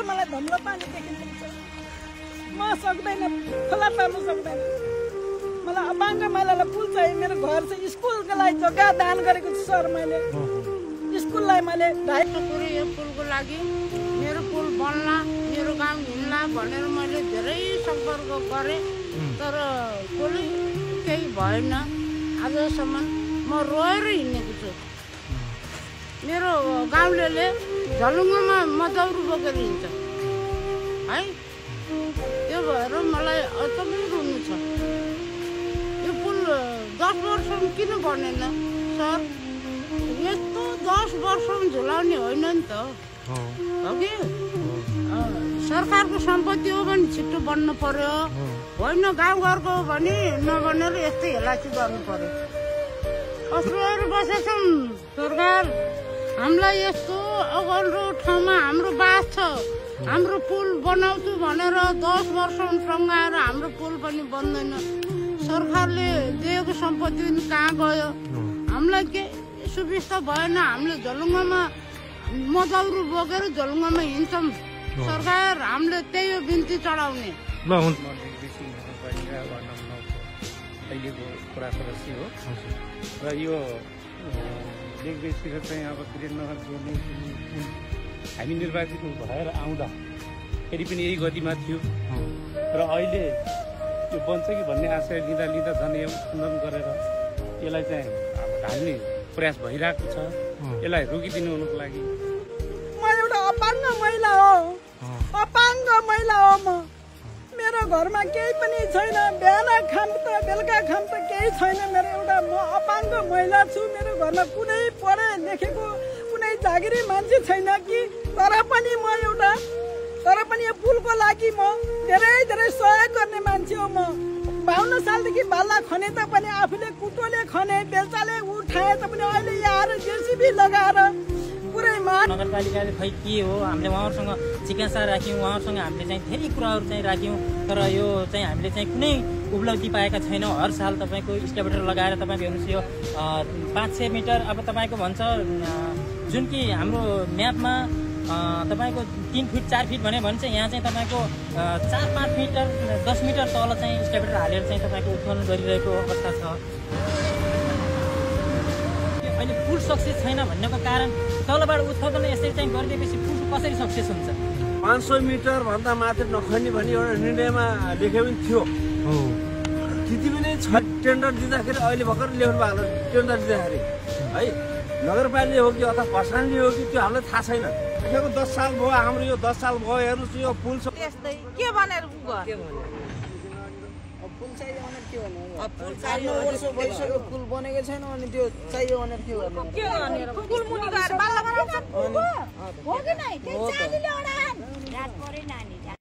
मलाई धम्लो पानी देखिन्छ म सक्दैन खोला तर्नु सक्दैन मलाई अपाङ्ग महिलालाई पुल चाहियो मेरो घर चाहिँ स्कुलको लागि जग्गा दान गरेको छु सर मैले स्कुललाई मैले यो पुलको लागि मेरो पुल बन्ला मेरो गाउँ हिँड्ला भनेर मैले धेरै सम्पर्क गरेँ तर पुलै केही भएन आजसम्म म रोएर हिँडेको छु मेरो गाउँलेले झलुङ्गोमा मजौरो बोकेर हिँड्छ है त्यो भएर मलाई अचम्मै रुनु छ यो पुल 10 वर्षमा किन बनेन सर यस्तो 10 वर्षमा झुलाउने होइन नि त हो कि सरकारको सम्पत्ति हो भने छिट्टो बन्नु पर्यो होइन गाउँघरको हो भने नबनेर यस्तै हेलाची गर्नु पर्यो अस्रोएर बसेछौँ सरकार हामीलाई यस्तो अगलो ठाउँमा हाम्रो बास छ हाम्रो पुल बनाउँछु भनेर 10 वर्षमा टङ्गाएर हाम्रो पुल पनि बन्दैन सरकारले दिएको सम्पत्ति पनि कहाँ गयो हामीलाई के सुविस्ता भएन हामीले झलुङ्गोमा मजौरो बोकेर झलुङ्गोमा हिँड्छौँ सरकार हामीले त्यही हो बिन्ती चढाउने अहिलेको कुरा सदस्य हो र यो लेखदेखि चाहिँ अब विराटनगर जोड्ने हामी निर्वाचित भएर आउँदा फेरि पनि यही गतिमा थियो र अहिले यो बन्छ कि भन्ने आशय लिँदा झन् यो खण्डन गरेर यसलाई चाहिँ अब ढाल्ने प्रयास भइरहेको छ यसलाई रोकिदिनु हुनुको लागि म एउटा अपाङ्ग महिला हो म मेरो घरमा केही पनि छैन बिहान खाम त बेलुका खाम त केही छैन मेरो एउटा म अपाङ्ग महिला छु मेरो घरमा कुनै पढे लेखेको कुनै जागिरी मान्छे छैन कि तर पनि यो पुलको लागि म धेरै सहयोग गर्ने मान्छे हो म 52 सालदेखि बाल्ला खने तापनि आफूले कुटोले खने बेल्चाले उठाए तापनि अहिले यहाँ आएर जेसीबी लगाएर पुरैमा नगरपालिकाले खै के हो हामीले उहाँहरूसँग जिज्ञासा राख्यौँ उहाँहरूसँग हामीले चाहिँ धेरै कुराहरू चाहिँ राख्यौँ तर यो चाहिँ हामीले चाहिँ कुनै उपलब्धि पाएका छैनौँ हर साल तपाईँको स्टेबलेटर लगाएर तपाईँको हेर्नुहोस् यो 500 मिटर अब तपाईँको भन्छ जुन कि हाम्रो म्यापमा तपाईँको 3 फिट 4 फिट भने चाहिँ यहाँ चाहिँ तपाईँको 4-5 मिटर 10 मिटर तल चाहिँ स्टेबलेटर हालेर चाहिँ तपाईँको उत्खनन गरिरहेको अवस्था छ अहिले पुल सक्सेस छैन भन्नको कारण तलबाट उत्खनन यसरी चाहिँ गरिदिएपछि पुल कसरी सक्सेस हुन्छ 500 मिटर भन्दा माथि नखन्ने भन्ने एउटा निर्णयमा लेखेको पनि थियो त्यति पनि छ टेन्डर दिँदाखेरि अहिले भर्खर लेख्नु भएको टेन्डर दिँदाखेरि है नगरपालिका हो कि अथवा खरसाङले हो कि त्यो हामीलाई थाहा छैन 10 साल भयो हाम्रो यो 10 साल भयो हेर्नुहोस् यो पुल त्यस्तै के भनेर पुल चाहियो भनेर के भन्नु पुल चाहियो वर्ष भइसक्यो पुल बनेको छैन अनि त्यो चाहियो भनेर के गर्नु पुल मुनि गएर बाल्ला बनाउँछ हो कि नै त्यो चालीले एउटा रात परे नानी